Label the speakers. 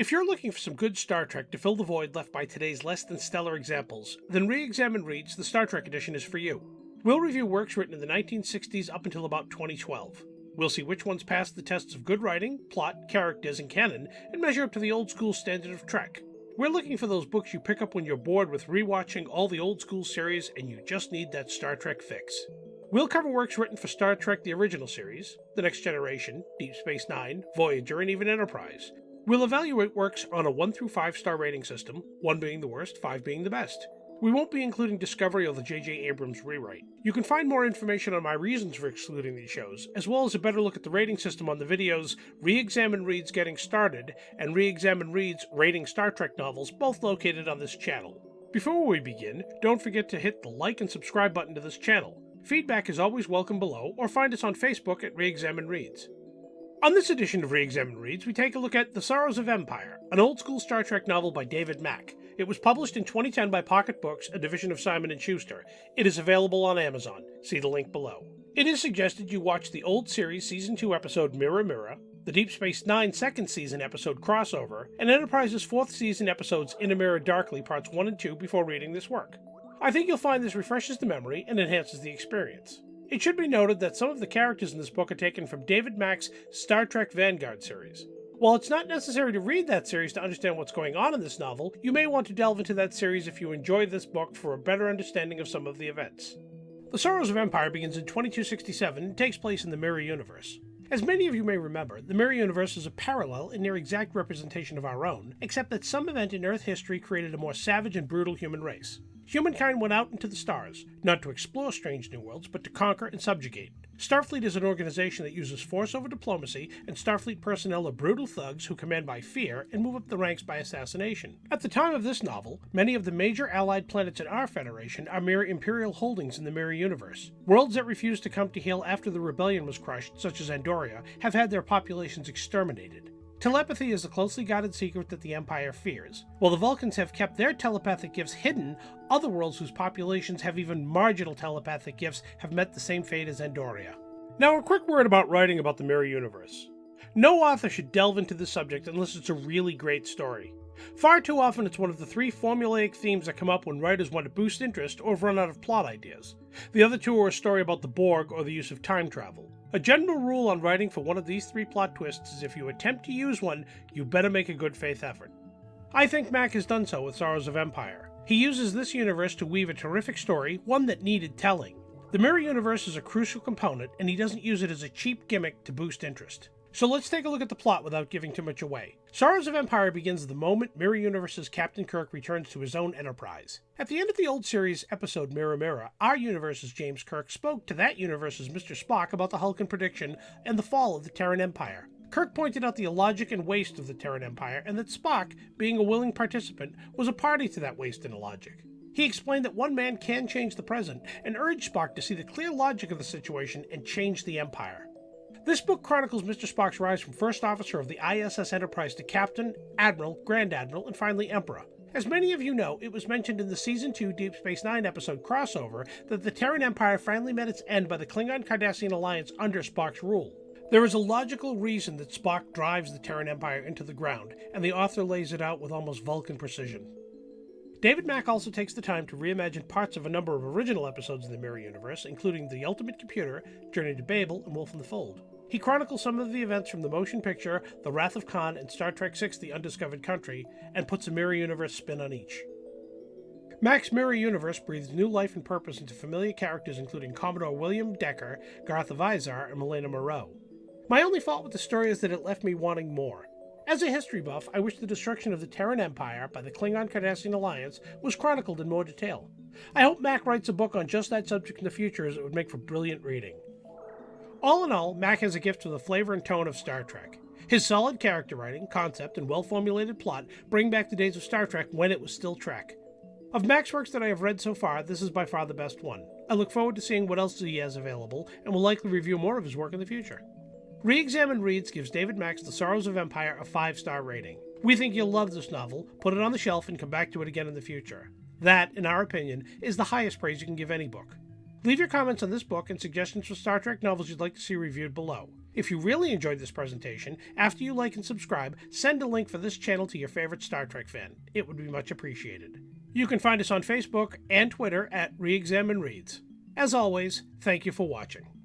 Speaker 1: If you're looking for some good Star Trek to fill the void left by today's less than stellar examples, then ReExamined Reads the Star Trek edition is for you. We'll review works written in the 1960s up until about 2012. We'll see which ones pass the tests of good writing, plot, characters, and canon, and measure up to the old school standard of Trek. We're looking for those books you pick up when you're bored with rewatching all the old school series and you just need that Star Trek fix. We'll cover works written for Star Trek the original series, The Next Generation, Deep Space Nine, Voyager, and even Enterprise. We'll evaluate works on a 1 through 5 star rating system, 1 being the worst, 5 being the best. We won't be including Discovery or the J.J. Abrams rewrite. You can find more information on my reasons for excluding these shows, as well as a better look at the rating system on the videos ReExamined Reads Getting Started and ReExamined Reads Rating Star Trek Novels, both located on this channel. Before we begin, don't forget to hit the like and subscribe button to this channel. Feedback is always welcome below, or find us on Facebook at ReExamined Reads. On this edition of ReExamined Reads, we take a look at The Sorrows of Empire, an old-school Star Trek novel by David Mack. It was published in 2010 by Pocket Books, a division of Simon & Schuster. It is available on Amazon. See the link below. It is suggested you watch the old series Season 2 episode Mirror Mirror, the Deep Space Nine second season episode Crossover, and Enterprise's 4th season episodes In a Mirror Darkly Parts 1 and 2 before reading this work. I think you'll find this refreshes the memory and enhances the experience. It should be noted that some of the characters in this book are taken from David Mack's Star Trek Vanguard series. While it's not necessary to read that series to understand what's going on in this novel, you may want to delve into that series if you enjoy this book for a better understanding of some of the events. The Sorrows of Empire begins in 2267 and takes place in the Mirror Universe. As many of you may remember, the Mirror Universe is a parallel and near exact representation of our own, except that some event in Earth history created a more savage and brutal human race. Humankind went out into the stars, not to explore strange new worlds, but to conquer and subjugate. Starfleet is an organization that uses force over diplomacy, and Starfleet personnel are brutal thugs who command by fear and move up the ranks by assassination. At the time of this novel, many of the major allied planets in our Federation are mere Imperial holdings in the Mirror Universe. Worlds that refused to come to heel after the rebellion was crushed, such as Andoria, have had their populations exterminated. Telepathy is a closely guarded secret that the Empire fears. While the Vulcans have kept their telepathic gifts hidden, other worlds whose populations have even marginal telepathic gifts have met the same fate as Andoria. Now a quick word about writing about the Mirror Universe. No author should delve into this subject unless it's a really great story. Far too often it's one of the 3 formulaic themes that come up when writers want to boost interest or have run out of plot ideas. The other 2 are a story about the Borg or the use of time travel. A general rule on writing for one of these 3 plot twists is if you attempt to use one, you better make a good faith effort. I think Mack has done so with Sorrows of Empire. He uses this universe to weave a terrific story, one that needed telling. The Mirror Universe is a crucial component, and he doesn't use it as a cheap gimmick to boost interest. So let's take a look at the plot without giving too much away. Sorrows of Empire begins the moment Mirror Universe's Captain Kirk returns to his own Enterprise. At the end of the old series episode Mirror Mirror, our universe's James Kirk spoke to that universe's Mr. Spock about the Vulcan prediction and the fall of the Terran Empire. Kirk pointed out the illogic and waste of the Terran Empire, and that Spock, being a willing participant, was a party to that waste and illogic. He explained that one man can change the present, and urged Spock to see the clear logic of the situation and change the Empire. This book chronicles Mr. Spock's rise from First Officer of the ISS Enterprise to Captain, Admiral, Grand Admiral, and finally Emperor. As many of you know, it was mentioned in the Season 2 Deep Space Nine episode Crossover that the Terran Empire finally met its end by the Klingon-Cardassian alliance under Spock's rule. There is a logical reason that Spock drives the Terran Empire into the ground, and the author lays it out with almost Vulcan precision. David Mack also takes the time to reimagine parts of a number of original episodes in the Mirror Universe, including The Ultimate Computer, Journey to Babel, and Wolf in the Fold. He chronicles some of the events from the motion picture, The Wrath of Khan, and Star Trek VI The Undiscovered Country, and puts a Mirror Universe spin on each. Mack's Mirror Universe breathes new life and purpose into familiar characters including Commodore William Decker, Garth of Izar, and Milena Moreau. My only fault with the story is that it left me wanting more. As a history buff, I wish the destruction of the Terran Empire by the Klingon-Cardassian alliance was chronicled in more detail. I hope Mack writes a book on just that subject in the future, as it would make for brilliant reading. All in all, Mack has a gift for the flavor and tone of Star Trek. His solid character writing, concept, and well-formulated plot bring back the days of Star Trek when it was still Trek. Of Mack's works that I have read so far, this is by far the best one. I look forward to seeing what else he has available, and will likely review more of his work in the future. ReExamined Reads gives David Mack's The Sorrows of Empire a 5-star rating. We think you'll love this novel, put it on the shelf, and come back to it again in the future. That, in our opinion, is the highest praise you can give any book. Leave your comments on this book and suggestions for Star Trek novels you'd like to see reviewed below. If you really enjoyed this presentation, after you like and subscribe, send a link for this channel to your favorite Star Trek fan. It would be much appreciated. You can find us on Facebook and Twitter at ReExamined Reads. As always, thank you for watching.